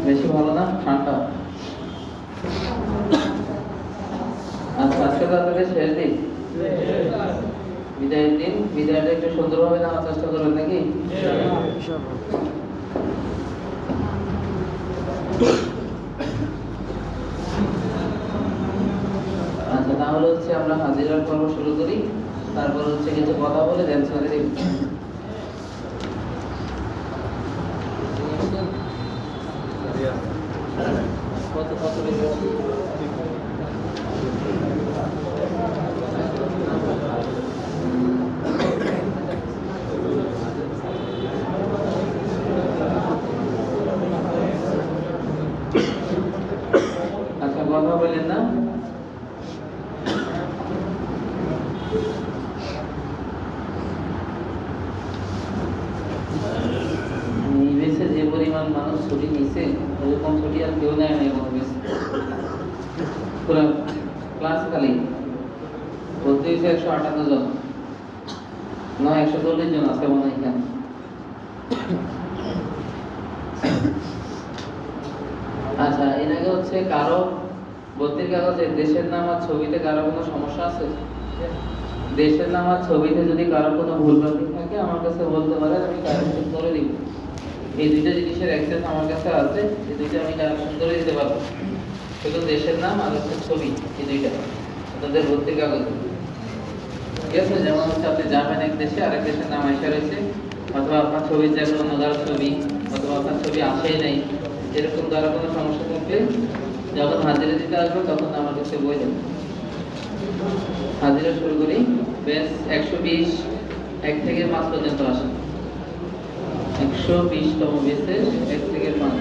বেশি ভালো না ঠান্ডা। আচ্ছা, আজকে তাদের শেষ দিন, বিদায়ের দিন। বিদায়টা একটু সুন্দরভাবে নেওয়ার চেষ্টা করবেন নাকি? আচ্ছা, তাহলে হচ্ছে আমরা হাজিরার পর্ব শুরু করি, তারপর হচ্ছে কিছু কথা বলে দেন ছেড়ে দিই। কত কত আচ্ছা, কথা বলেন না। যে পরিমাণ মানুষ ছুটি নিচ্ছে, ওরকম ছুটি আর কেউ নেয় নাই কোনো বেশি। পুরো ক্লাস খালি ভর্তি হয়েছে 158 জন, না 140 জন আছে মনে হয় এখানে। আচ্ছা, এর আগে হচ্ছে কারো ভর্তির কাগজে দেশের নাম আর ছবিতে কারো কোনো সমস্যা আছে? দেশের নাম আর ছবিতে যদি কারো কোনো ভুলভ্রান্তি থাকে আমার কাছে বলতে পারেন, আমি কারেকশন করে দিব। এই দুইটা জিনিসের অ্যাক্সেস আমার কাছে আছে, এই দুইটা আমি কারেকশন করে দিতে পারবো। শুধু দেশের নাম আর হচ্ছে ছবি, এই দুইটা আপনাদের ভর্তির কাগজে, ঠিক আছে? যেমন হচ্ছে আপনি যাবেন এক দেশে, আরেক দেশের নাম এসে রয়েছে, অথবা আপনার ছবির জায়গায় অন্য কারো ছবি, অথবা আপনার ছবি আসেই নাই, এরকম দ্বারা কোনো সমস্যা থাকলে যখন হাজিরা দিতে আসবে তখন আমার কাছে বলবেন। হাজিরা শুরু করি। বেশ 120 1 থেকে 5 পর্যন্ত আসে। 120তম বেসের 1 থেকে 5।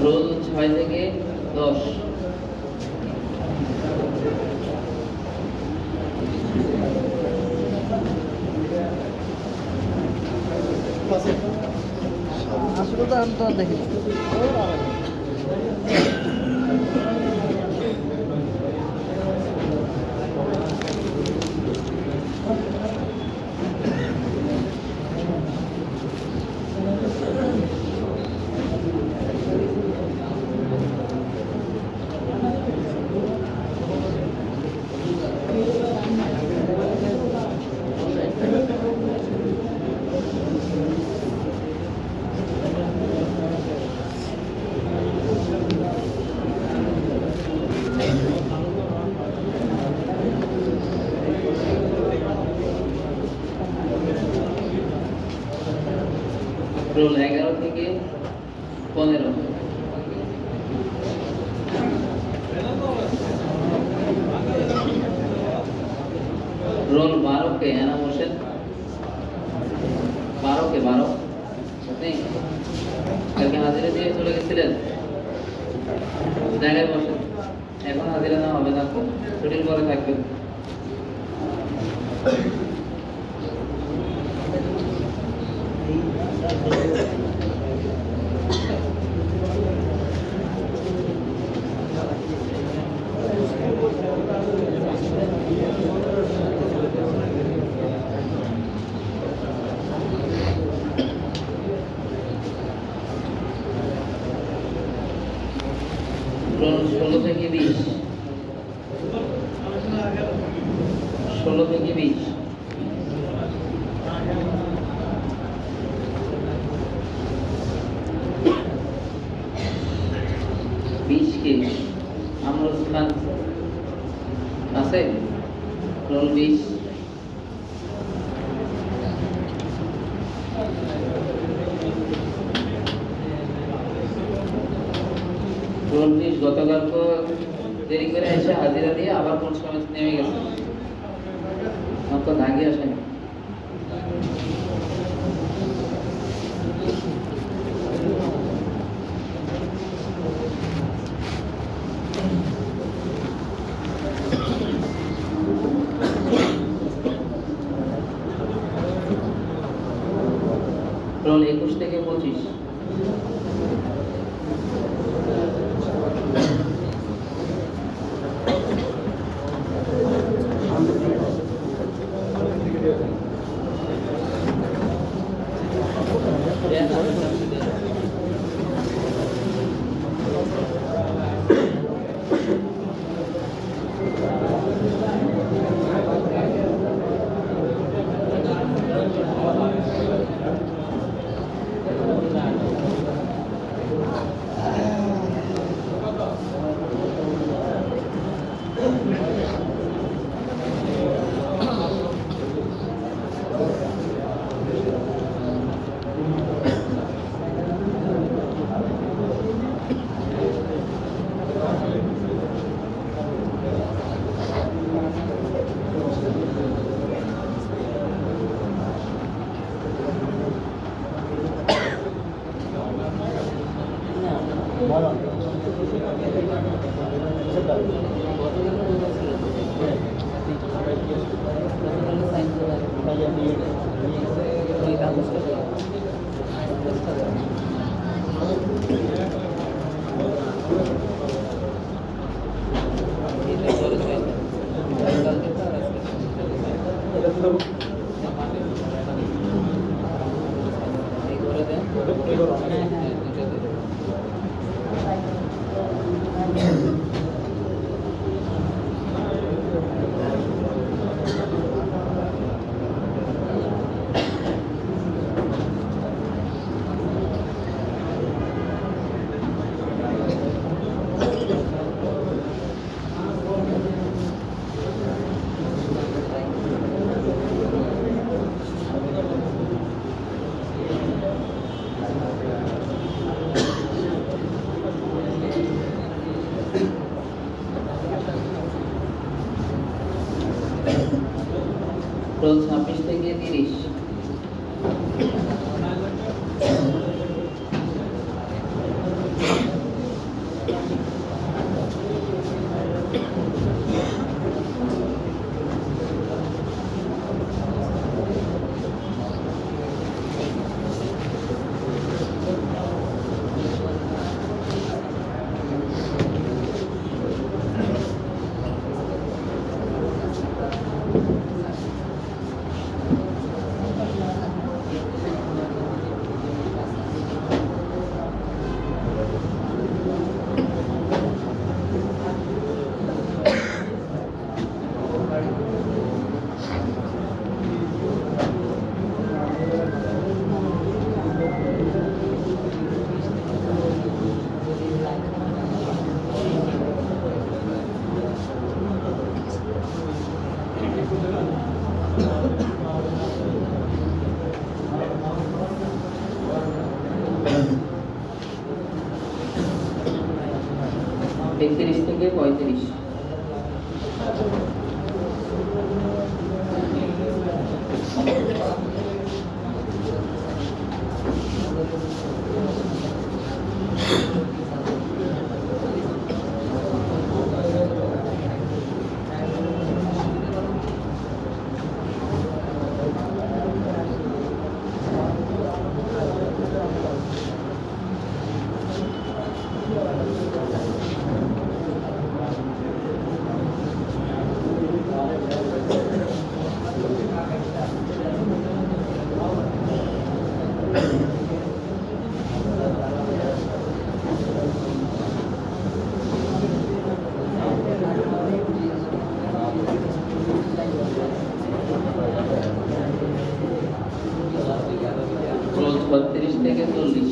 রোল 6 থেকে 10। আসলে তো আমি তো দেখি রোল 11 থেকে 15। রোল 12 কে এনাম হোসেন। 12 কে 12 আপনি কালকে হাজিরা দিয়ে চলে গেছিলেন, জায়গায় বসেন। এখন হাজিরা না হবে না, ছুটির পরে থাকবেন। রোল 16 থেকে 20। 16 থেকে 20। কে আমরুল খান আছে রোল 20। রোল 20 গতকাল তো দেরি করে এসে হাজিরা দিয়ে আবার কোন সময় নেমে গেছে, আমার তো দাগি আসেনি। রোল 21 থেকে 25। রোল 26 থেকে 30। থেকে 35। রোল 36 থেকে 40।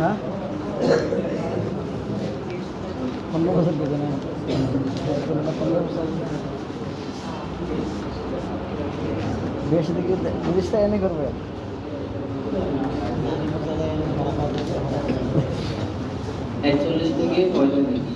হ্যাঁ 15 বছর দিবে না 15 বছর বেশি দিকে 30টা এনে করবে 41 থেকে 45।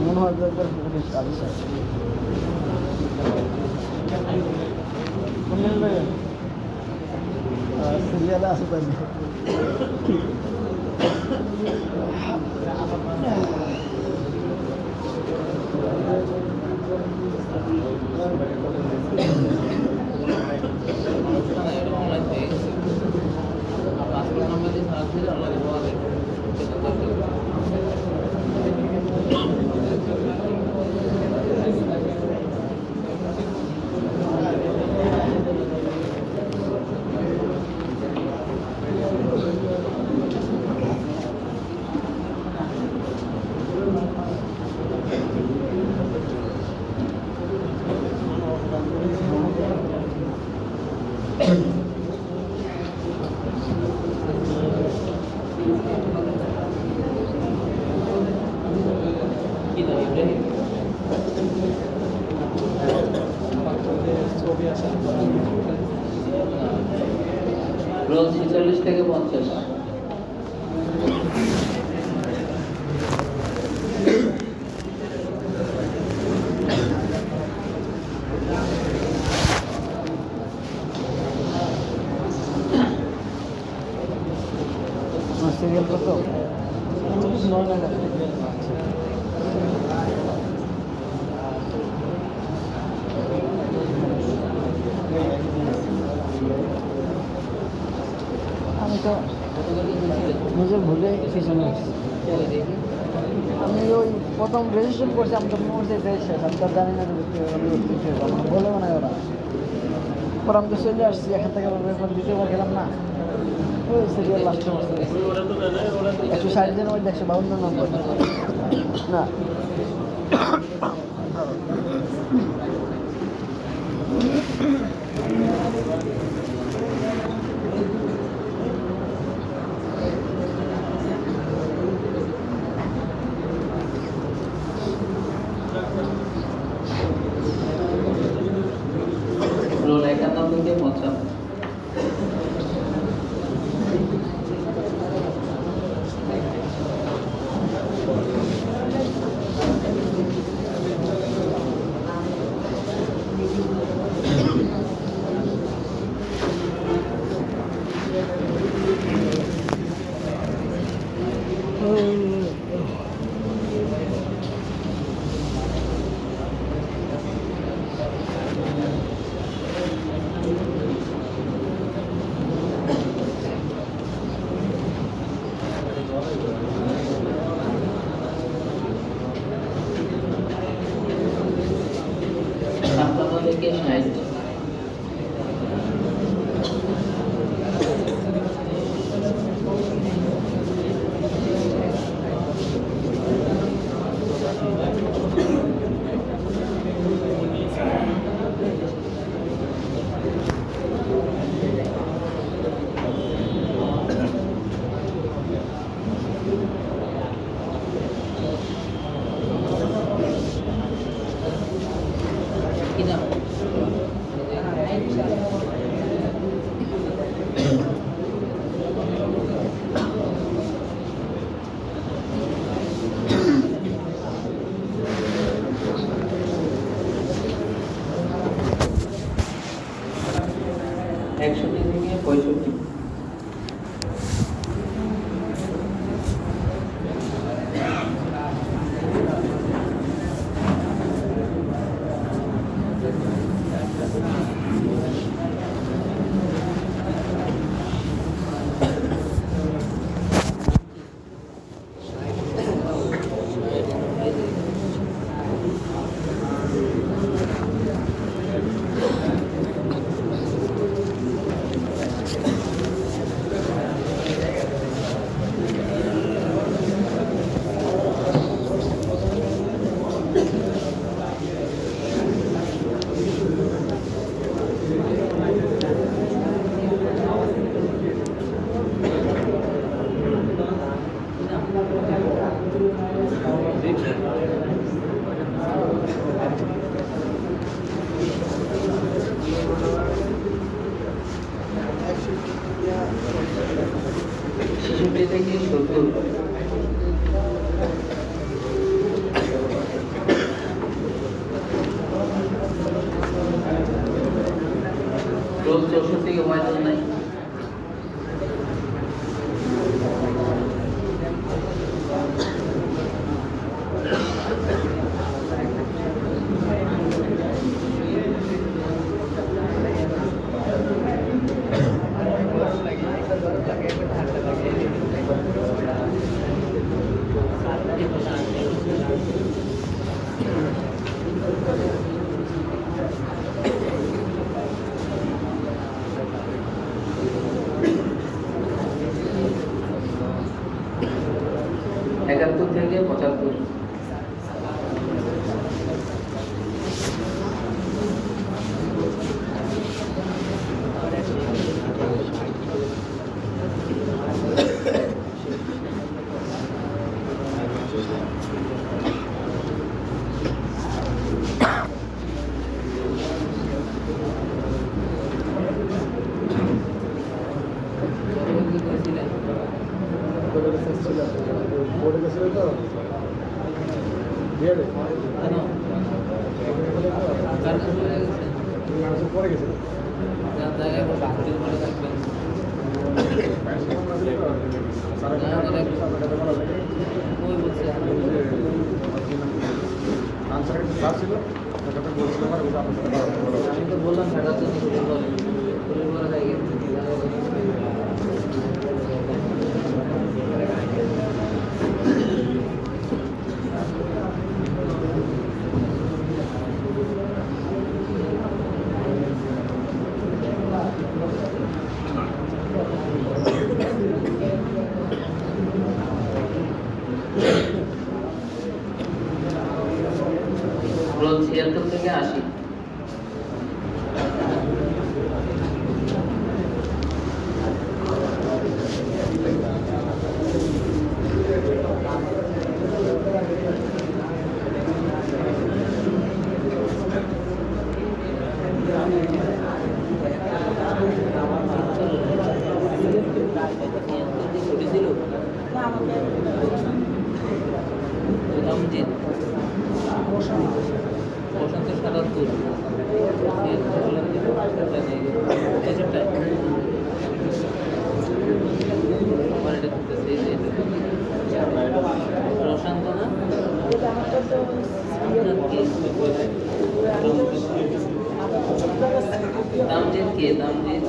মনে হয় যে একবার পুলিশ আসছে কোন জায়গায় সিরিয়ালে আসে তাই অনলাইন হয়ে গেছে। আর পাসপোর্ট নাম্বার দিয়ে সার্চ দিলে অনলাইনে পাওয়া যায়। কি নাম ইব্রাহিম? রোল 46 থেকে 50। সিরিয়াল কত 9 টাকা আমি তো নিজের ভুলে পিছনে আসছি। আমি ওই প্রথম রেজিস্ট্রেশন করছি আমি তো মনে করছি এটাই শেষ আমি তো আর জানি না যে আমি আমার বলে না ওরা পর আমি তো চলে আসছি এখান থেকে দ্বিতীয়বার গেলাম না ওই সিরিয়াল লাস্টে 160 জন ওই 152 নম্বর না রোল 51 থেকে 55। থেকে 60। কি নাম? থেকে 70। রোজ 64 থেকে ময়দান নাই। একাত্তর থেকে 75। বোর্ডে গেছিল তো বিয়ারে মানুষের পরে গেছিল ছিল বলছিলাম আর আপনার সাথে আমি তো বললাম ঢাকার জন্য হয়ে গেছে। রোজ 76 থেকে 80। বসন্ত 77। প্রশান্ত না দামজিৎ কে? দামজিৎ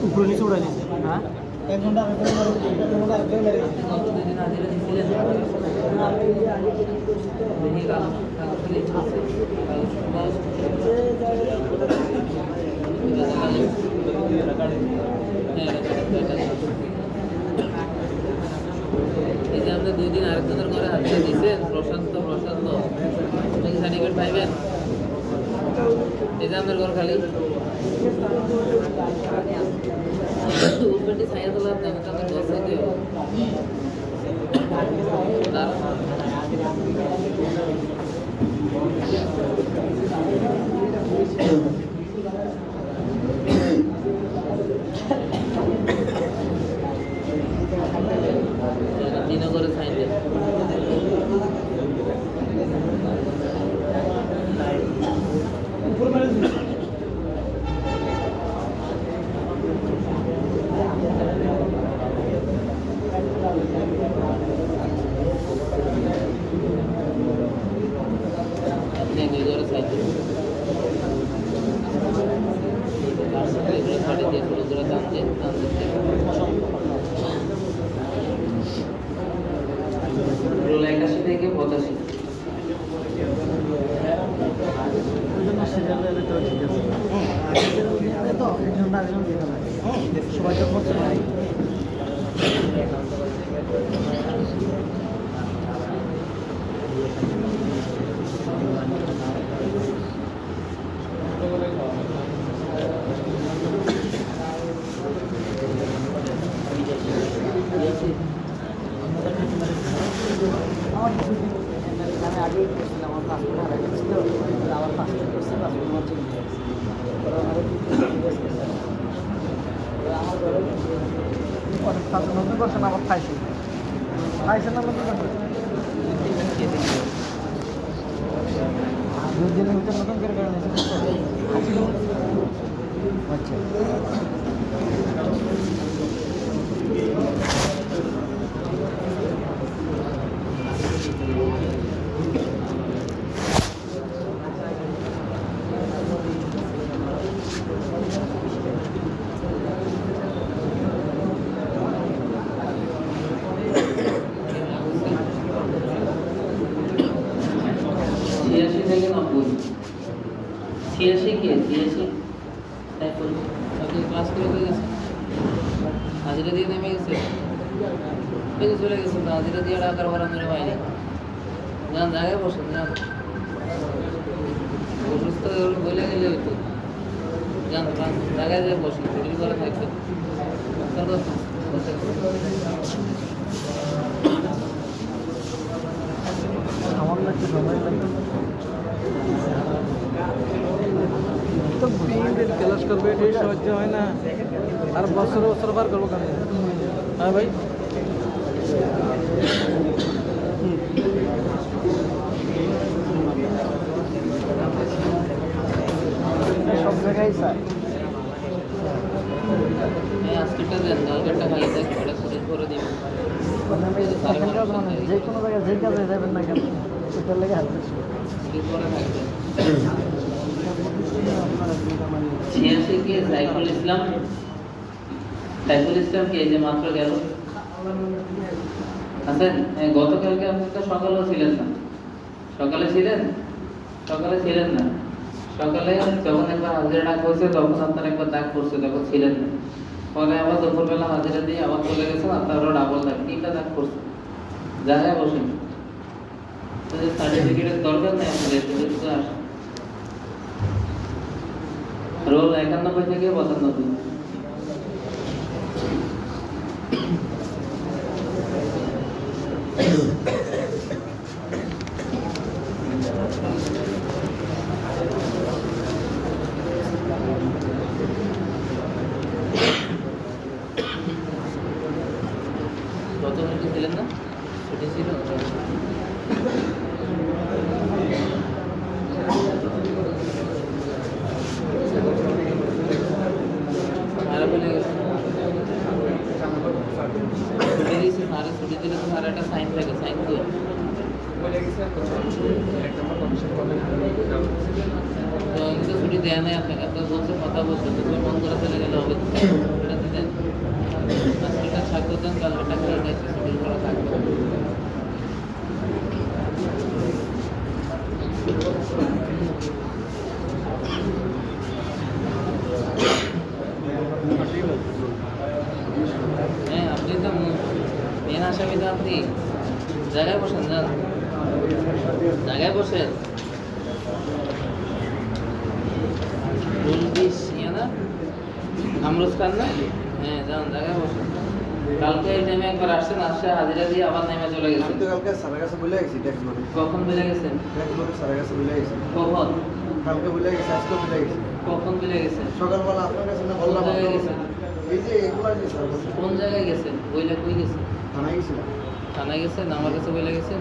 উপরে নিচে উড়াই দিচ্ছে। হ্যাঁ, এক ঘন্টা আগে কতদিন আগে দিয়েছিলেন? দেখি কাগজ খালি চলছে। এই যে আপনি 2 দিন আরেকজনের ঘরে হাতে দিয়েছেন, প্রশান্ত আপনি কি সার্টিফিকেট পাইবেন? এই যে আপনার ঘর খালি উপরটি ছায়া তোলা আপনি আমাকে দশ দিতে দিনগরে সাইন দেন। থেকে 85। সবাই তো করতে পারে। আগেই করছিলাম, আমার পাসপোর্ট হারা গেছিল, আবার পাসপোর্ট করছি, পাসপোর্ট আমার চেঞ্জ হয়ে গেছে। আমার ঘরে নতুন করছেন আবার খাইছেন না নতুন করছেন 2 দিনের ভিতরে নতুন করে আচ্ছা ছিয়াশি থেকে 90 ছিয়াশি কে ছিয়াশি ক্লাস করে হয়ে গেছে হাজিরা দিয়ে নেমে গেছে চলে গেছে তো হাজিরা দিয়ে টাকার ভাড়া মেরে পাইনি যান জায়গায় বসেন যান অসুস্থ বলে গেলে হইতো যান জায়গায় যায় বসেন ছুটি করে থাকবে আমার লাগছে সময় লাগছে তো 3 দিন ক্লাস করবে এটাই সহ্য হয় না আর বছর বছর বার করবো কেন হ্যাঁ ভাই সব জায়গায় স্যার আজকেরটা দেন কালকেরটা খালি দেখ ওটা ছুটি করে দিব যে কোনো জায়গায় যে কাজে যাবেন না কেন সেটার লেগে হাত ছুটি করে থাকবে ছিয়াশি কে সাইফুল ইসলাম কে যে মাত্র গেল আচ্ছা গতকালকে আপনি তো সকালেও ছিলেন না সকালে ছিলেন না সকালে যখন একবার হাজিরা ডাক হয়েছে তখন আপনার একবার ডাক পড়ছে তখন ছিলেন না পরে আবার দুপুরবেলা হাজিরা দিয়ে আবার চলে গেছেন আপনারও ডাবল ডাক তিনটা ডাক পড়ছে জায়গায় বসেন সার্টিফিকেটের দরকার নেই আমাদের আসেন রোল 91 থেকে 92 কত মিনিট ছিলেন না ছুটি ছিল আরে বলে গেছে ছুটি দিয়েছে সারে ছুটি দিলে তো সারা একটা সাইন থাকে সাইন দিয়ে তো কিন্তু ছুটি দেয়া নেই আপনাকে আপনার বলছে কথা বলছে তো মন করে চলে গেলে হবে এটা দিতেন আজকেটা স্বাক্ষর দেন কালকেটা খেয়ে যাচ্ছে ছুটির করা থাকবে হ্যাঁ আপনি তো মেন আসামি তো আপনি জায়গায় বসেন যান জায়গায় বসেন না আমরোজ খান না হ্যাঁ যান জায়গায় বসেন কালকে এই টাইমে একবার আসছেন আসছে হাজিরা দিয়ে আবার নেমে চলে গেছেন আমি তো কালকে স্যারের কাছে বলে গেছি ট্যাক্স লোড কখন বলে গেছেন স্যারের কাছে বলে গেছি কখন কালকে বলে গেছি আজকে বলে গেছি কখন বলে গেছেন সকালবেলা আপনার কাছে না বললাম কোন জায়গায় গেছেন? এই যে এগুলো যে স্যার বলছে, কোন জায়গায় গেছেন বইলা কই গেছেন থানায় গেছিলাম থানায় গেছেন আমার কাছে বলে গেছেন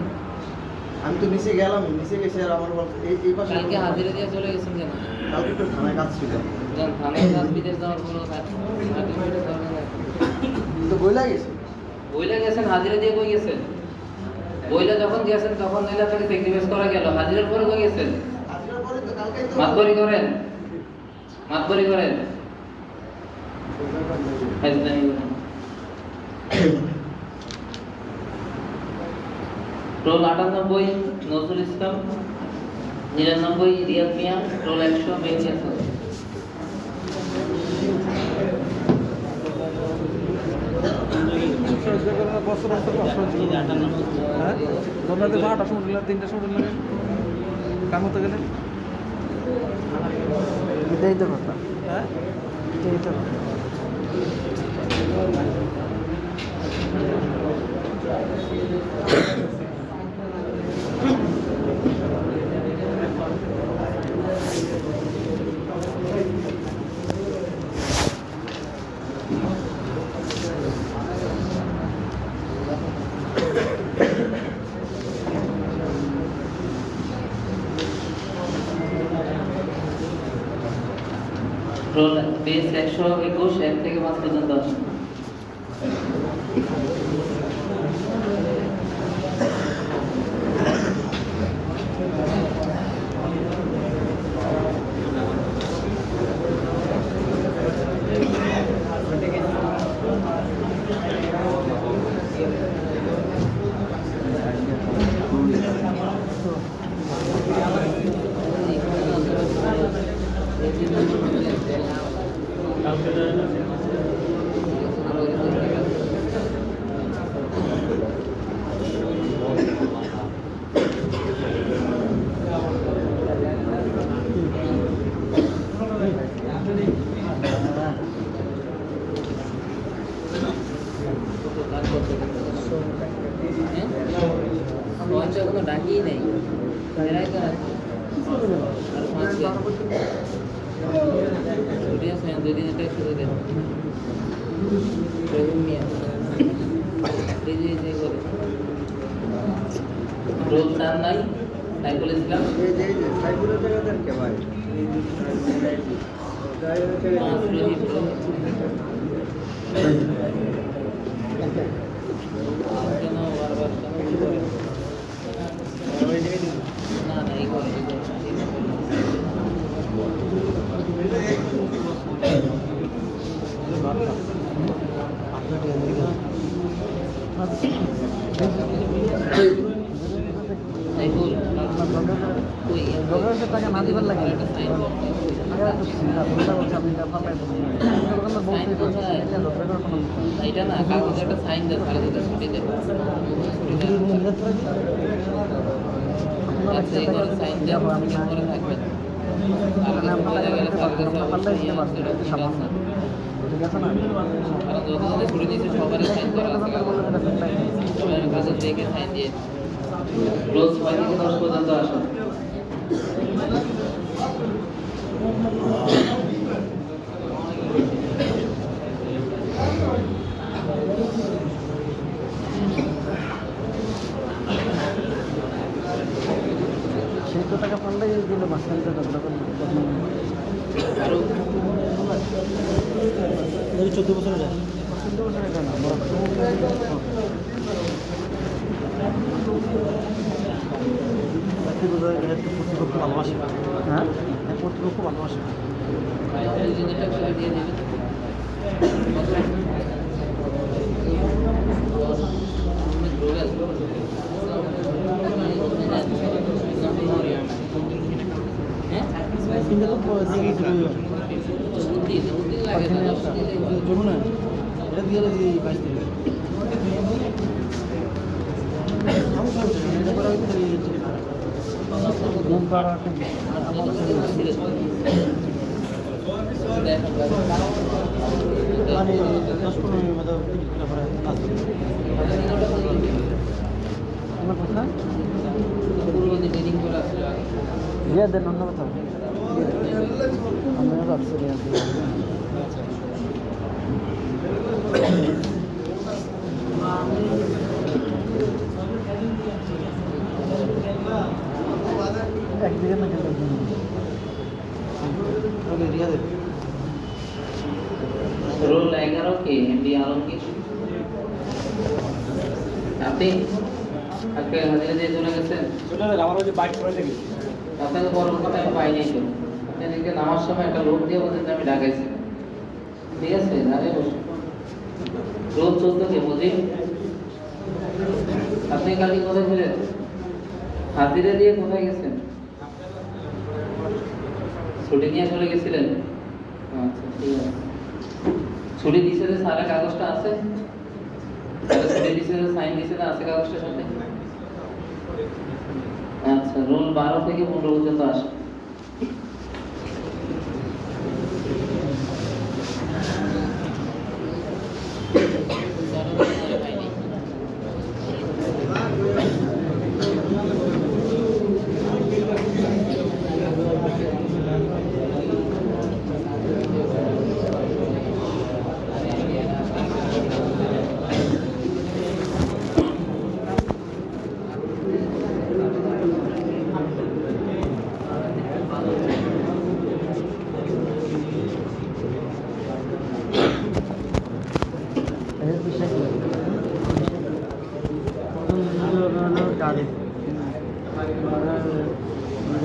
আমি তো নিচে গেলাম নিচে গেছি আর আমার বলছে এই পাশে কালকে হাজিরা দিয়ে চলে গেছেন কেন কালকে তো থানায় কাজ ছিল যান থানায় কাজ বিদেশ যাওয়ার কোনো সার্টিফিকেটের দরকার নেই তো বইলা গেছি বইলা গেছেন হাজিরা দিয়ে কই গেছেন বইলা যখন গেছেন তখন নইলা থেকে সেক্রিফাইস করা গেল হাজিরার পরে কই গেছেন আজকের পরে তো কালকেই তো মাতবরি করেন ফাইজলামি করেন রোল 98 নজরুল ইসলাম 99 রিয়াদ মিয়া রোল 100 মেহেদি হাসান সহ্য করে না বছর বছর সহ্য করে হ্যাঁ বন্ধুদের 8টার সময় দিলাম 3টার সময় দিলাম কাম হতে গেলে এটাই তো কথা হ্যাঁ এটাই তো কথা রোল পেজ 121 1 থেকে 5 পর্যন্ত আসুন। কোনো ডাকিই নেই, এরাই তো আছে। আর 5 দিন ছুটি আছে, 2 দিন এটা শুরু দেন রহিম মিয়া এই যে করে রোল তার নাই সাইকেল ইসলাম সাইকেলের জায়গাতে কে ভাই রহিম কেন বারবার কেন করে না না এই করে এই ভুল কই ডক্টরের টাকা না দিবার লাগে একটা সাইন আগে তো চিন্তা বলতে বলছে আপনি টাকা পাই এটা না কাগজে একটা সাইন দেয় তাহলে তো ছুটি দেবে আচ্ছা এই করে সাইন দেব আমি করে থাকবেন তাহলে গেলে তাহলে ঠিক আছে না কারণ যতদিনে ছুটি দিয়েছে সবারই সাইন করা আছে সবাই কাগজ দেখে সাইন দিয়ে রোজ 6 থেকে 10 পর্যন্ত আসুন। সেই তো টাকা পারলেই দিল মাঝখানে তো আরো 14 বছরে যায় 14 বছরে যায় না কর্তৃপক্ষ ভালোবাসে হ্যাঁ কর্তৃপক্ষ ভালোবাসে এই জিনিসটা করে দিয়ে দেবেন কিন্তু তো লাগে না জমু না এটা দিয়ে দিই 22 দিন মানে 10-15 মতো আমার কথা দিয়ে দেন অন্য কথা আমরা ভাবছি একদিকে না কিন্তু রোল 11 কে এমডি আলমগীর আপনি আজকে হাজিরা দিয়ে চলে গেছেন আমার ওই যে বাইক করে লেগেছে আপনাকে বড় কথা আমি পাই নাই তো আপনি দেখে নামার সময় একটা লোক দিয়ে বলছেন যে আমি ঢাকাইছি ঠিক আছে আরে বসুন রোজ 14 কে বুঝি আপনি কালকে কোথায় ছিলেন হাজিরা দিয়ে কোথায় গেছেন ছুটি নিয়ে চলে গেছিলেন আচ্ছা ঠিক আছে ছুটি দিছে যে সারা কাগজটা আছে ছুটি দিছে যে সাইন দিছে না আছে কাগজটার সাথে আচ্ছা রোল 12 থেকে 15 পর্যন্ত আসে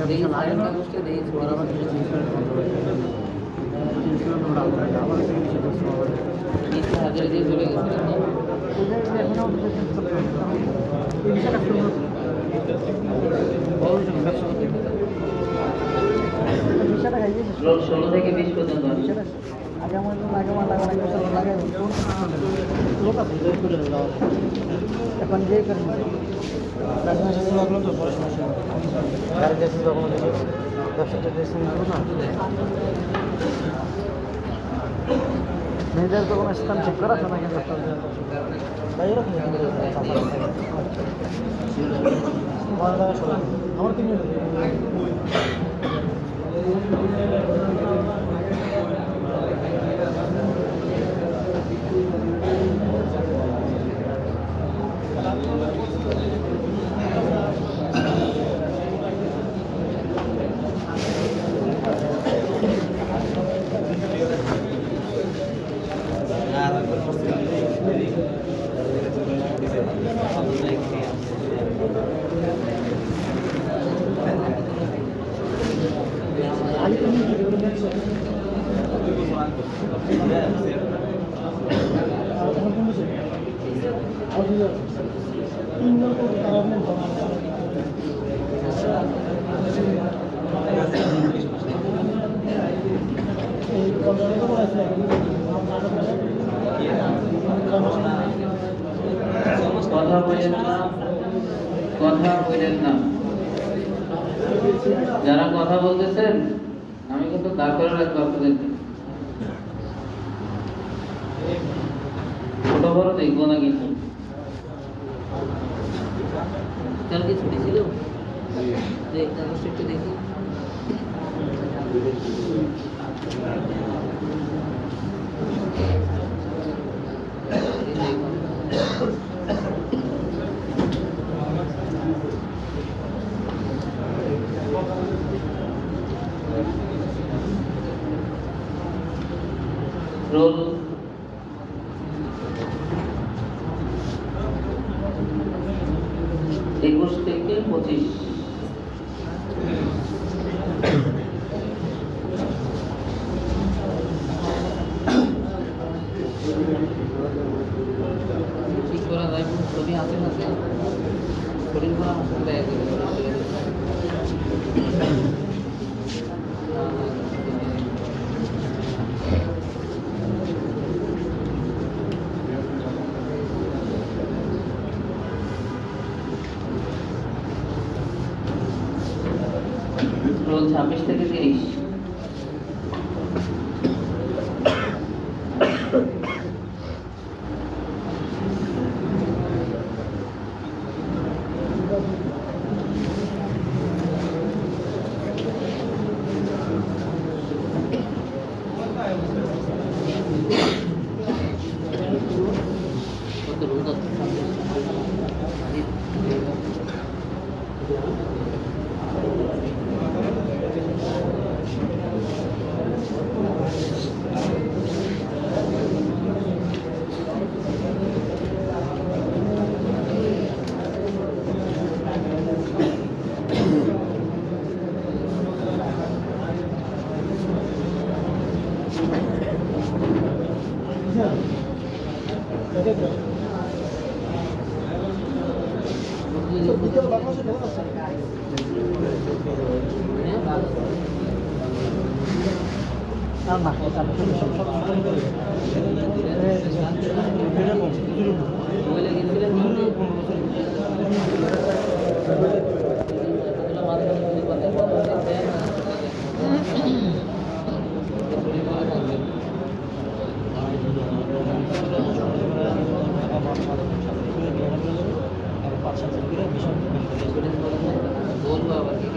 দেখি সাইন কাগজটা দেখি কিছু হাজারে দিয়ে চলে গেছে বিষয়টা খাইয়েছে 16 থেকে 20 পর্যন্ত আগে আমার লাগে লোক আছে এখন যে করে লাগলো তো পরে সমস্যা গাড়ি গেছে তখন ব্যবসাটা টেস্ট করবো না মেয়েদের তো কোনো স্থান ঠিক করা আছে না কিন্তু আমার কি কথা বলেন না যারা কথা বলতেছেন আমি কিন্তু দাঁড় করে রাখবো আপনাদেরকে ছোট বড় দেখবো না কিন্তু কাল কি ছুটি ছিল কাগজটা একটু দেখি রোল 21 থেকে 25 ঠিক করা যায় ছবি আছে না শরীর করা অসুবিধা রোল 26 থেকে 30 কত রোল আছে বলবো আবার কি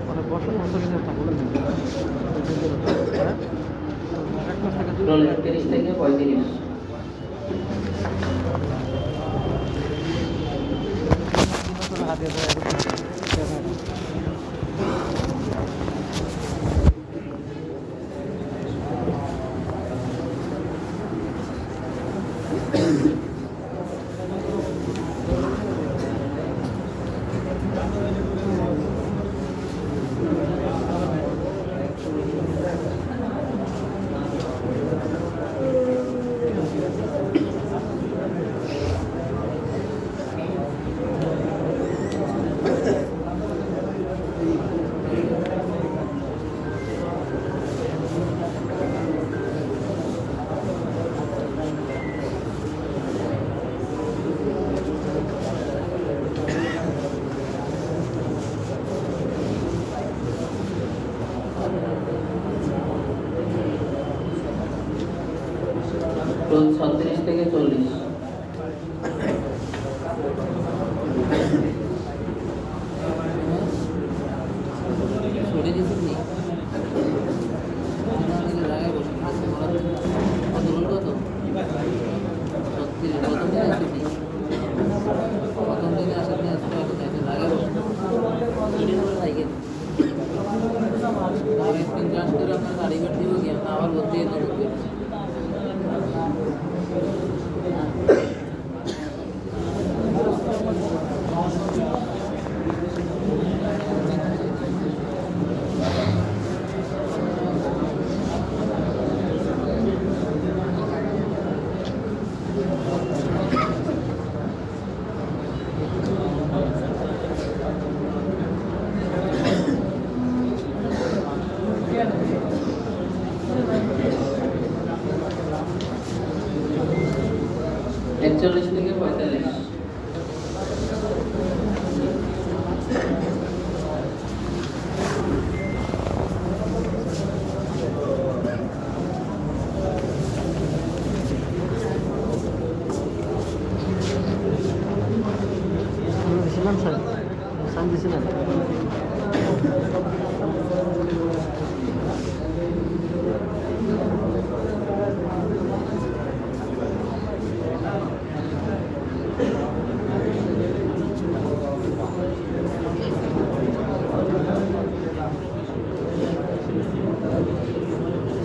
মানে বসার মতো কিন্তু বলে রোল 31 থেকে 35। রোল 36 থেকে 40। ছড়িয়ে দিয়েছি জায়গায় বসে কত রোল কত 36 প্রথম দিন আসেনি প্রথম দিনে আসার দিন আসতে হবে জায়গায় বসে সাইকেল স্ক্রিন চার্জ করে আপনার গাড়ি কাট দিব কি আমরা আবার বলতে নতুন করে একচল্লিশ থেকে 45। দিয়েছিলাম স্যার সাইন দিয়েছিলেন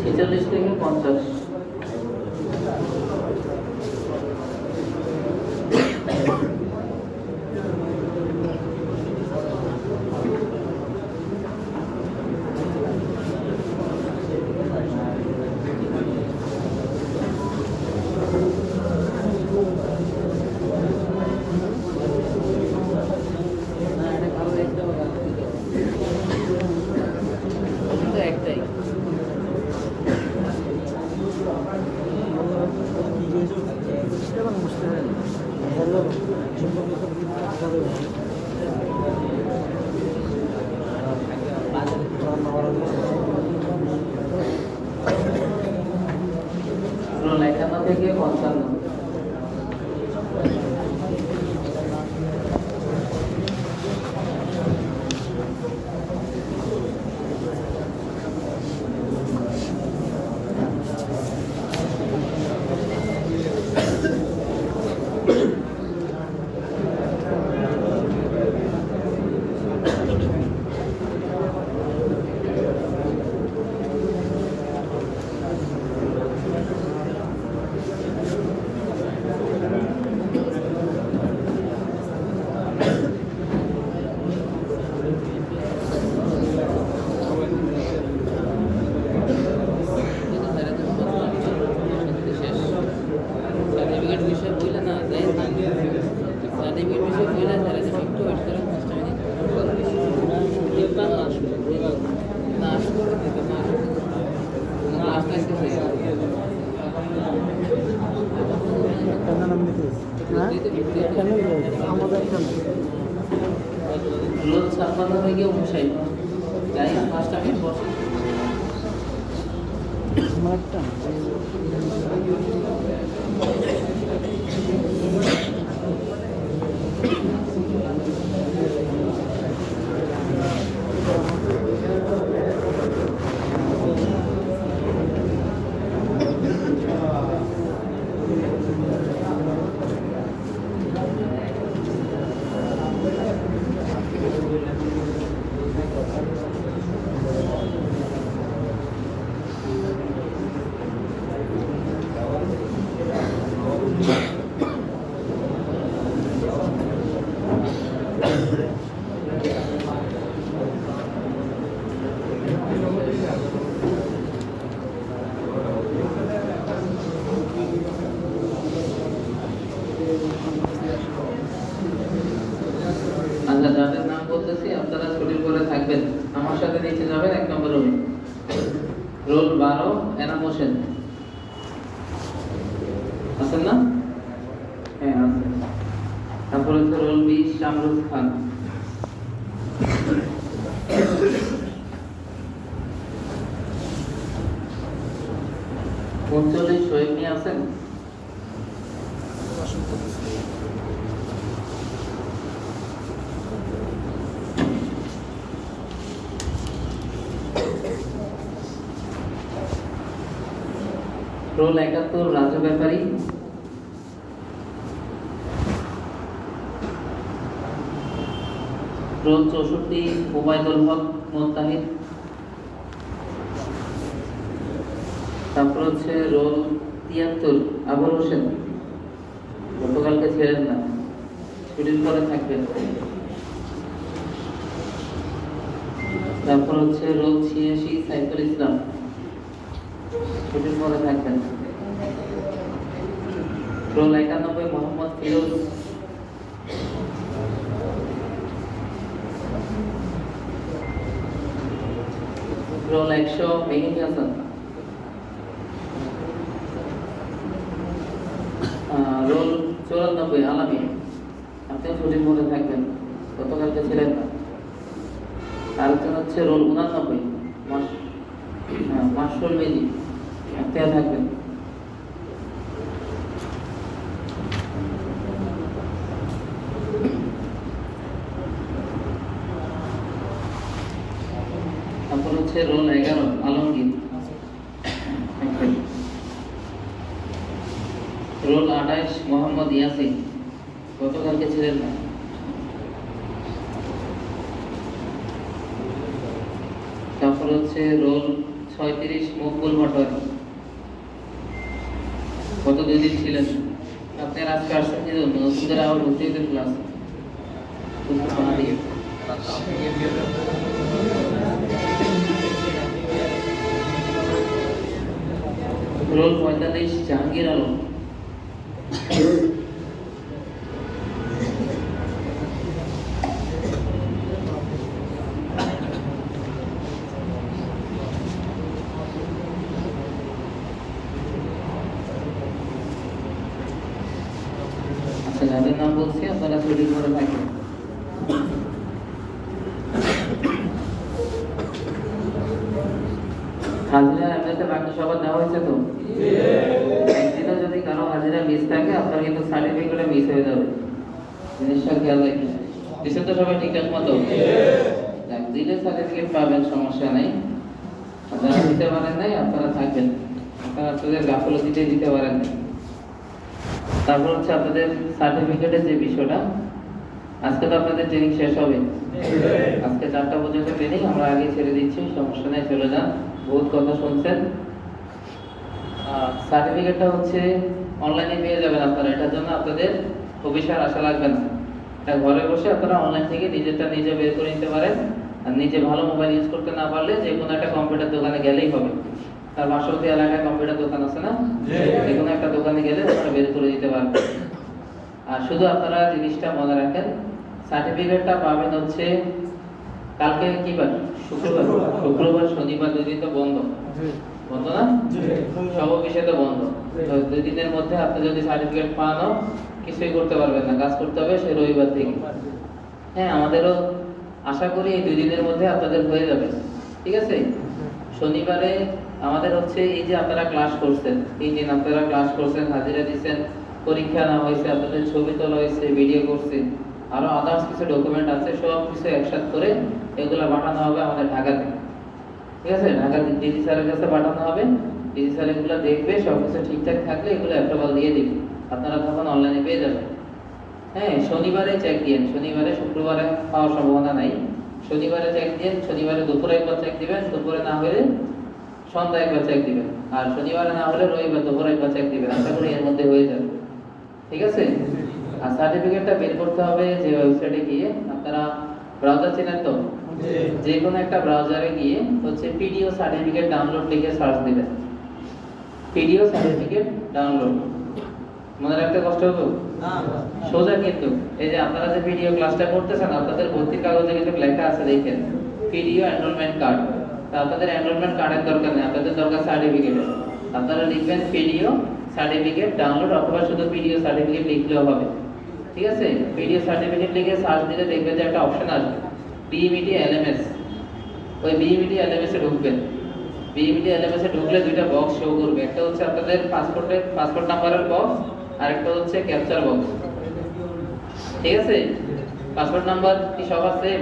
ছেচল্লিশ থেকে 50। একটাই রোল 51 থেকে 55। সার্টিফিকেট বিষয়ে বললে না যাই সার্টিফিকেট বিষয়ে বললে তাহলে একটু ওয়েট করে দেখতাম না আসলে না আসলে না ক্লাস লাগতেছে রোল 56 থেকে 59। যাই ফার্স্ট আমি বসে হোসেন আছেন না? হ্যাঁ আছেন। তারপর হচ্ছে রোল 20 শামরুখ খান। পঞ্চল্লিশ শোয়েব নিয়ে আছেন? রোল 71 রাজু ব্যাপারী। রোল 64 ওবায়দুল হক মোত্তাহিদ। তারপর হচ্ছে রোল 73 আবুল হোসেন, গতকালকে ছিলেন না, ছুটির পরে থাকবেন। তারপর হচ্ছে রোল 86 সাইফুল ইসলাম, ছুটির পরে থাকবেন। Role 91 Mohammad Firoz. Role 100 Mehedi Hasan. Role 94 আলামী, আপনিও ছুটির মধ্যে থাকবেন, গতকালকে ছিলেন না। আরেকজন হচ্ছে রোল 89 মাসরুল মেজি, আপনিও থাকবেন। তারপর হচ্ছে রোল 11 আলমগীর। রোল 28 মোহাম্মদ ইয়াসিন, গতকালকে ছিলেন না। তারপর হচ্ছে রোল 36 মকবুল পাটোয়ারি, গত 2 দিন ছিলেন। আপনার আজকে আসছেন যে নতুনদের আবার ভর্তি হতে ক্লাস রোল 45 জাহাঙ্গীর আলম। আচ্ছা, যাদের নাম বলছি আপনারা ছুটি করে থাকবেন। হাজিরা এমনিতে বাকি সবার দেওয়া হয়েছে তো? একদিনও যদি কারো হাজিরা মিস থাকে আপনার কিন্তু সার্টিফিকেটে মিস হয়ে যাবে, জিনিসটা খেয়াল রাখবেন। দিচ্ছেন তো সবাই ঠিকঠাক মতো? দিলে সার্টিফিকেট পাবেন, সমস্যা নেই। যারা দিতে পারেন নাই আপনারা থাকবেন, আপনারা আপনাদের গাফলতিতে দিতে পারেন নাই। তারপর হচ্ছে আপনাদের সার্টিফিকেটের যে বিষয়টা, আজকে তো আপনাদের ট্রেনিং শেষ হবে, আজকে 4টা পর্যন্ত ট্রেনিং, আমরা আগে ছেড়ে দিচ্ছি, সমস্যা নেই, চলে যান, বহুত কথা শুনছেন। সার্টিফিকেটটা হচ্ছে অনলাইনে পেয়ে যাবেন আপনারা, এটার জন্য আপনাদের অফিসে আশা লাগবে না। এটা ঘরে বসে আপনারা অনলাইন থেকে নিজেরটা নিজে বের করে নিতে পারেন। আর নিজে ভালো মোবাইল ইউজ করতে না পারলে যে কোনো একটা কম্পিউটার দোকানে গেলেই হবে। তার পার্শ্ববর্তী এলাকায় কম্পিউটার দোকান আছে না, যে কোনো একটা দোকানে গেলে ওখানে বের করে দিতে পারবেন। আর শুধু আপনারা জিনিসটা মনে রাখেন, সার্টিফিকেটটা পাবেন হচ্ছে কালকে কি বার? শুক্রবার শনিবার 2 দিন তো বন্ধ, বন্ধ না? সব অফিসে তো বন্ধ। তো 2 দিনের মধ্যে আপনি যদি সার্টিফিকেট পানও কিছুই করতে পারবেন না, কাজ করতে হবে সেই রবিবার থেকে। হ্যাঁ, আমাদেরও আশা করি এই 2 দিনের মধ্যে আপনাদের হয়ে যাবে, ঠিক আছে? শনিবারে আমাদের হচ্ছে এই যে আপনারা ক্লাস করছেন, 3 দিন আপনারা ক্লাস করছেন, হাজিরা দিচ্ছেন, পরীক্ষা নেওয়া হয়েছে, আপনাদের ছবি তোলা হয়েছে, ভিডিও করছে, আরো আদার্স কিছু ডকুমেন্ট আছে, সব কিছু একসাথে করে এগুলো পাঠানো হবে আমাদের ঢাকাতে, ঠিক আছে? ঢাকা ডিজি স্যারের কাছে পাঠানো হবে, ডিজি স্যার এগুলো দেখবে, সব কিছু ঠিকঠাক থাকলে এগুলো অ্যাপ্রুভাল দিয়ে দিবে, আপনারা তখন অনলাইনে পেয়ে যাবেন। হ্যাঁ, শনিবারে চেক দিন, শনিবারে শুক্রবারে পাওয়ার সম্ভাবনা নাই। শনিবারে চেক দিন, শনিবারে দুপুরে একবার চেক দিবেন, দুপুরে না হলে সন্ধ্যা একবার চেক দিবেন, আর শনিবারে না হলে রবিবার দুপুরে একবার চেক দিবেন। আশা করি এর মধ্যে হয়ে যাবে, ঠিক আছে? আর সার্টিফিকেটটা বের করতে হবে যে ওয়েবসাইটে গিয়ে, আপনারা ব্রাউজার চেনেন তো? যে কোনো একটা ব্রাউজারে গিয়ে হচ্ছে পিডিও সার্টিফিকেট ডাউনলোড লিখে সার্চ দিবেন, পিডিও সার্টিফিকেট ডাউনলোড। মনে রাখতে কষ্ট হবে না, সোজা কিন্তু। এই যে আপনারা যে ভিডিও ক্লাসটা করতেছেন, আপনাদের ভর্তির কাগজে কিন্তু লেখা আছে, দেখেন পিডিও এনরোলমেন্ট কার্ড। তা আপনাদের এনরোলমেন্ট কার্ডের দরকার নেই, আপনাদের দরকার সার্টিফিকেট। লিখবেন পিডিও সার্টিফিকেট ডাউনলোড, অথবা শুধু পিডিও সার্টিফিকেট লিখলেও হবে। ঠিক আছে, পিডিও সার্টিফিকেট লিখে সার্চ দিলে দেখবেন যে একটা অপশন আসবে বিএমইটি এলএমএস। ওই বিএমইটি এলএমএস এ ঢুকবেন। বিএমইটি এলএমএস এ ঢুকলে দুইটা বক্স শো করবে, একটা হচ্ছে আপনাদের পাসপোর্ট নাম্বারের বক্স, আর একটা হচ্ছে ক্যাপচার বক্স। ঠিক আছে, পাসপোর্ট নাম্বার কি সবার সেম?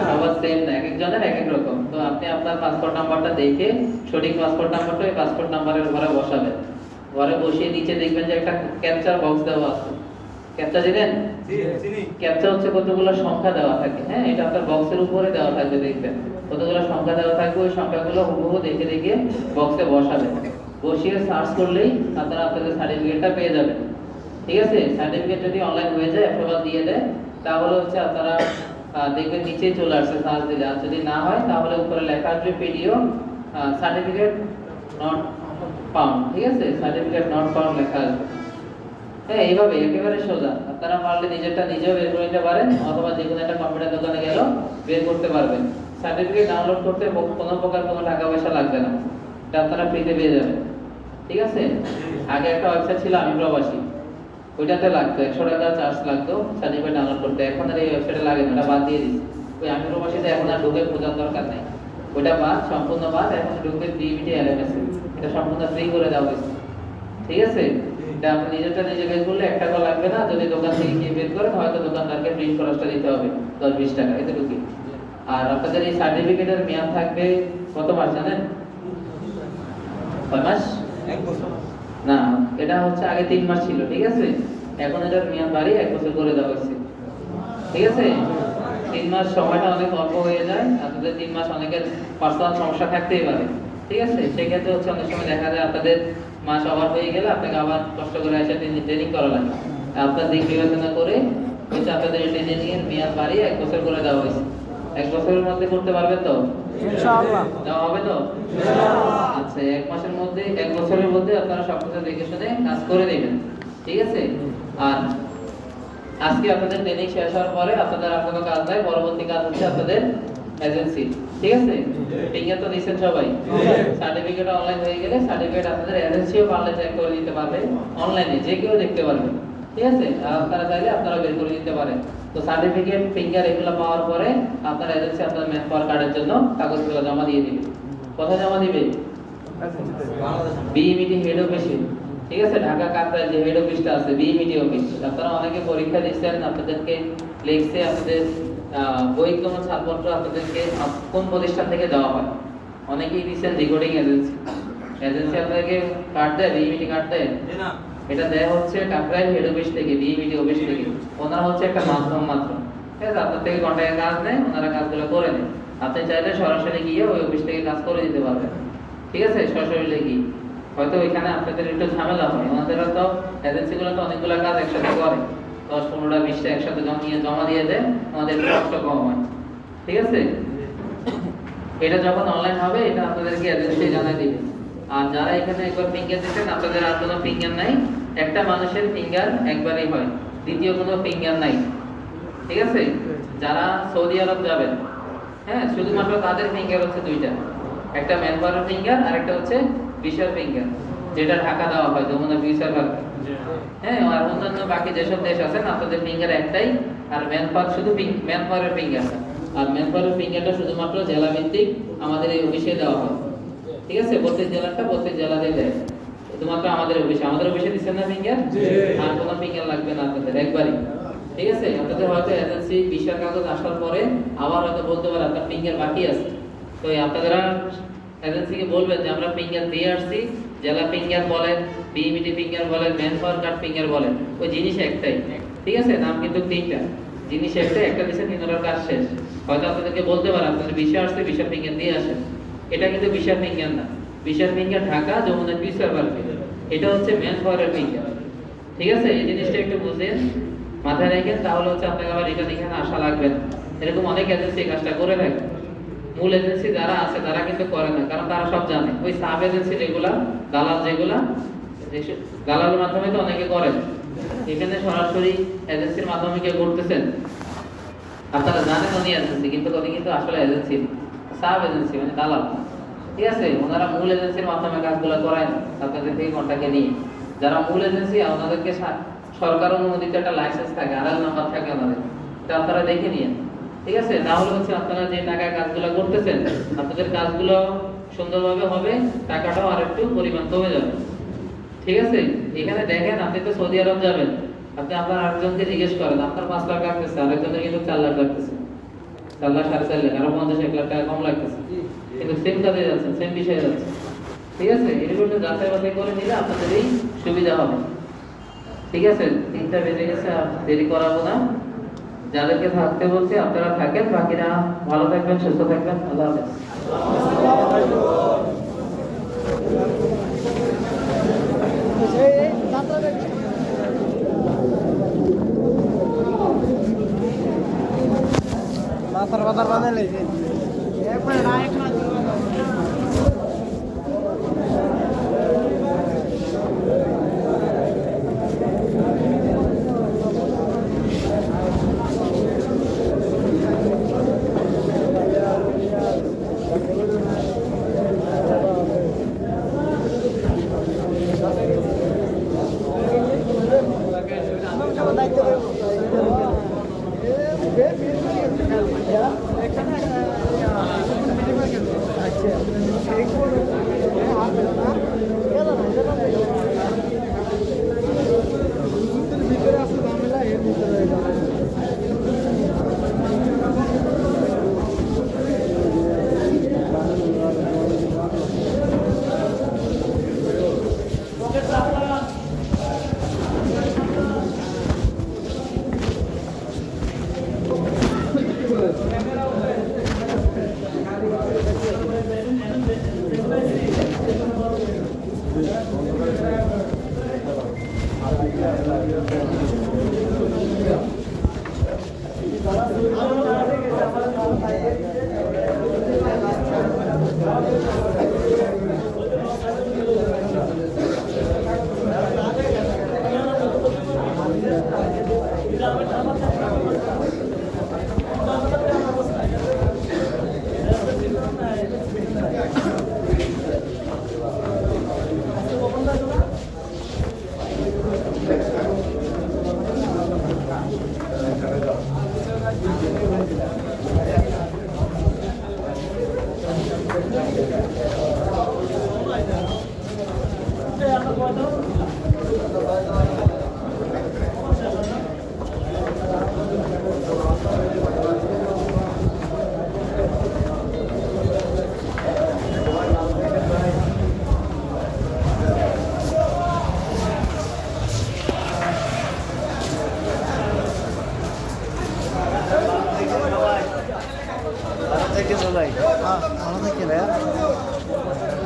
সবার সেম না, এক একজনের এক এক রকম। তো আপনি আপনার পাসপোর্ট নাম্বারটা দেখে সঠিক পাসপোর্ট নাম্বারটা ওই পাসপোর্ট নাম্বারের ঘরে বসাবেন। ঘরে বসিয়ে নিচে দেখবেন যে একটা ক্যাপচার বক্স দেওয়া আছে। ক্যাপচা জানেন? ক্যাপচা হচ্ছে কতগুলো সংখ্যা দেওয়া থাকে। হ্যাঁ, এটা আপনার বক্সের উপরে দেওয়া থাকবে, দেখবেন কতগুলো সংখ্যা দেওয়া থাকবে। ওই সংখ্যাগুলো হুবহু দেখে দেখে বক্সে বসাবেন। বসিয়ে সার্চ করলেই আপনারা আপনাদের সার্টিফিকেটটা পেয়ে যাবেন। ঠিক আছে, সার্টিফিকেট যদি অনলাইন হয়ে যায়, অ্যাপ্রুভাল দিয়ে দেয়, তাহলে হচ্ছে আপনারা দেখবেন নিচেই চলে আসছে সার্চ দিলে। আর যদি না হয় তাহলে উপরে লেখা আসবে পিডিও সার্টিফিকেট নট ফাউন্ড। ঠিক আছে, সার্টিফিকেট নট ফাউন্ড লেখা আসবে। হ্যাঁ, এইভাবে একেবারে সোজা। আপনারা পারলে নিজেরটা নিজেও বের করে নিতে পারেন, অথবা যে কোনো একটা কম্পিউটার দোকানে গেলেও বের করতে পারবেন। সার্টিফিকেট ডাউনলোড করতে কোনো প্রকার কোনো টাকা পয়সা লাগবে না, এটা আপনারা ফ্রিতে পেয়ে যাবেন। ঠিক আছে, আগে একটা ওয়েবসাইট ছিল আমি প্রবাসী, ওইটাতে লাগতো 100 টাকা চার্জ লাগতো সার্টিফিকেট ডাউনলোড করতে। এখন আর এই ওয়েবসাইটে লাগে না, ওটা বাদ দিয়ে দিচ্ছি। ওই আমি প্রবাসীতে এখন আর ঢুকে খোঁজার দরকার নেই, ওইটা বাদ, সম্পূর্ণ বাদ। এখন ঢুকবে বিএমইটি এলএমএস, এটা সম্পূর্ণ ফ্রি করে দেওয়া হয়েছে। ঠিক আছে, এটা আপনি নিজেরটা নিজে বের করলে 1 টাকা লাগবে না। যদি দোকান থেকে গিয়ে বের করেন, হয়তো দোকানদারকে প্রিন্ট খরচটা দিতে হবে 10-20 টাকা, এতটুকুই। আর আপনাদের এই সার্টিফিকেটের মেয়াদ থাকবে কত মাস জানেন? কয় মাস? 1 বছর না, এটা হচ্ছে আগে 3 মাস ছিল। ঠিক আছে, এখন এটার মেয়াদ বাড়িয়ে 1 বছর করে দেওয়া হয়েছে। ঠিক আছে, 3 মাস সময়টা অনেক অল্প হয়ে যায়। আপনাদের 3 মাস অনেকের পার্সোনাল সমস্যা থাকতেই পারে। ঠিক আছে, সেক্ষেত্রে হচ্ছে অনেক সময় দেখা যায় আপনাদের মাস ওভার হয়ে গেলে আপনাকে আবার কষ্ট করে এসে ট্রেনিং করা লাগে। আপনার দিক বিবেচনা করে হচ্ছে আপনাদের ট্রেনিং এর মেয়াদ বাড়িয়ে 1 বছর করে দেওয়া হয়েছে। 1 বছরের মধ্যে করতে পারবেন তো? ইনশাআল্লাহ দেওয়া হবে তো? আচ্ছা, 1 মাসের মধ্যে, 1 বছরের মধ্যে আপনারা সবকিছু দেখে শুনে কাজ করে নেবেন। ঠিক আছে, আর আজকে আপনাদের ট্রেনিং শেষ হওয়ার পরে আপনাদের আর কোনো কাজ নাই। পরবর্তী কাজ হচ্ছে আপনাদের এজেন্সি। ঠিক আছে, ফিঙ্গার তো দিচ্ছেন সবাই, সার্টিফিকেট অনলাইন হয়ে গেলে সার্টিফিকেট আপনাদের এজেন্সিও পারলে চেক করে দিতে পারবে, অনলাইনে যে কেউ দেখতে পারবে। ঠিক আছে, আর আপনারা চাইলে আপনারা বের করে দিতে পারেন। তো সার্টিফিকেট, ফিঙ্গার এগুলো পাওয়ার পরে আপনার এজেন্সি আপনার ম্যান পাওয়ার কার্ডের জন্য কাগজগুলো জমা দিয়ে দিবে। কোথায় জমা দিবে? বিএমইটি হেড অফিসে। ঠিক আছে, ঢাকা কাকরাইল যে হেড অফিসটা আছে বিএমইটি অফিস। আপনারা অনেকে পরীক্ষা দিচ্ছেন, আপনাদেরকে লিখছে আপনাদের বই কোনো ছাড়পত্র আপনাদেরকে কোন প্রতিষ্ঠান থেকে দেওয়া হয়। অনেকেই দিচ্ছেন রেকর্ডিং এজেন্সি। এজেন্সি আপনাদেরকে কার্ড দেয়, বিএমইটি কার্ড দেয়। এটা দেয়া হচ্ছে কাকরাইল হেড অফিস থেকে, বিএমইটি অফিস থেকে। ওনারা হচ্ছে একটা মাধ্যম মাত্র। ঠিক আছে, আপনার থেকে কন্ট্রাক্টে কাজ নেয়, ওনারা কাজগুলো করে নেয়। আপনি চাইলে সরাসরি গিয়ে ওই অফিস থেকে কাজ করে দিতে পারবেন। ঠিক আছে, সরাসরি গিয়ে হয়তো ওইখানে আপনাদের একটু ঝামেলা হয়। ওনাদের তো এজেন্সিগুলো তো অনেকগুলো কাজ একসাথে করে, 10-15টা 20টা একসাথে জমা দিয়ে দেয়, আমাদের একটু কষ্ট কম হয়। ঠিক আছে, এটা যখন অনলাইন হবে এটা আপনাদেরকে এজেন্সি জানাই দিবে। আর যারা এখানে একবার ফিঙ্গার দিচ্ছেন, আপনাদের আর কোনো ফিঙ্গার নাই। একটা মানুষের ফিঙ্গার একবারই হয়, দ্বিতীয় কোনো ফিঙ্গার নাই। ঠিক আছে, যারা সৌদি আরব যাবেন, হ্যাঁ, শুধুমাত্র তাদের ফিঙ্গার হচ্ছে 2টা, একটা ম্যান পাওয়ার ফিঙ্গার আর একটা হচ্ছে ভিসার ফিঙ্গার, যেটা ঢাকা দেওয়া হয় যমুনা ভিসার ভাগ। হ্যাঁ, আর অন্যান্য বাকি যেসব দেশ আছেন আপনাদের ফিঙ্গার একটাই, আর ম্যান পাওয়ার শুধু ম্যান পাওয়ারের ফিঙ্গারটা। আর ম্যান পাওয়ারের ফিঙ্গারটা শুধুমাত্র জেলা ভিত্তিক আমাদের এই অফিসে দেওয়া হয়। ঠিক আছে, প্রত্যেক জেলাটা প্রত্যেক জেলাতে দেয়, শুধুমাত্র আমাদের অফিসে দিচ্ছেন না ফিঙ্গার, আর কোনো ফিঙ্গার লাগবে না আপনাদের একবারই। ঠিক আছে, আপনাদের হয়তো এজেন্সি ভিসার কাগজ আসার পরে আবার হয়তো বলতে পারে আপনার ফিঙ্গার বাকি আছে। তো আপনারা এজেন্সিকে বলবেন যে আমরা ফিঙ্গার দিয়ে আসছি, জেলা ফিঙ্গার বলেন, বিএমইটি ফিঙ্গার বলেন, ম্যান পাওয়ার কার্ড ফিঙ্গার বলেন, ওই জিনিস একটাই। ঠিক আছে, নাম কিন্তু 3টা, জিনিস একটাই, একটা দিচ্ছে 3টার কাজ শেষ। হয়তো আপনাদেরকে বলতে পারে আপনাদের ভিসা আসছে, ভিসার ফিঙ্গার দিয়ে আসেন। এটা কিন্তু ভিসার ফিঙ্গার না, ভিসার ফিঙ্গার ঢাকা যমুনা ভিসার ভাগ, এটা হচ্ছে ম্যান পাওয়ারের ফিঙ্গার। ঠিক আছে, এই জিনিসটা একটু বুঝেন, মাথায় রাখেন, তাহলে হচ্ছে আপনাকে আবার রিটার্ন এখানে আসা লাগবে না। এরকম অনেক এজেন্সি কাজটা করে থাকে। মূল এজেন্সি যারা আছে তারা কিন্তু করে না, কারণ তারা সব জানে। ওই সাব এজেন্সি যেগুলা, দালাল যেগুলা, দালালের মাধ্যমে তো অনেকে করেন। এখানে সরাসরি এজেন্সির মাধ্যমে কেউ করতেছেন, আপনারা জানেন উনি এজেন্সি, কিন্তু উনি কিন্তু আসলে এজেন্সি সাব এজেন্সি, মানে দালাল। ঠিক আছে, ওনারা মূল এজেন্সির মাধ্যমে কাজগুলো করায় না আপনাদের থেকে কন্ট্যাক্টে নিয়ে। যারা মূল এজেন্সি ওনাদেরকে সরকার অনুমোদিত একটা লাইসেন্স থাকে, আড়াল নাম্বার থাকে ওনাদের, তা আপনারা দেখে নিন। ঠিক আছে, না হলে হচ্ছে আপনারা যে টাকায় কাজগুলো করতেছেন আপনাদের কাজগুলো সুন্দরভাবে হবে, টাকাটাও আরেকটু পরিমাণ কমে যাবে। ঠিক আছে, এখানে দেখেন আপনি তো সৌদি আরব যাবেন, আপনি আপনার আরেকজনকে জিজ্ঞেস করেন আপনার 5 লাখ লাগতেছে, আরেকজনের কিন্তু 4 লাখ লাগতেছে, 4 লাখ 4.5 লাখ, আরো 50-1 লাখ টাকা কম লাগতেছে, কিন্তু সেম কাজে যাচ্ছে, সেম বিষয়ে যাচ্ছে। ঠিক আছে, এরকম একটু যাচাই বাছাই করে নিলে আপনাদেরই সুবিধা হবে। ঠিক আছে, 3টা বেজে গেছে, আর দেরি করাবো না। যাদেরকে থাকতে বলছি আপনারা থাকেন, বাকিরা ভালো থাকবেন, সুস্থ থাকবেন। আল্লাহ হাফেজ। মাথার বাজার বাজালে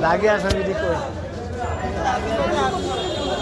লাগে আসলে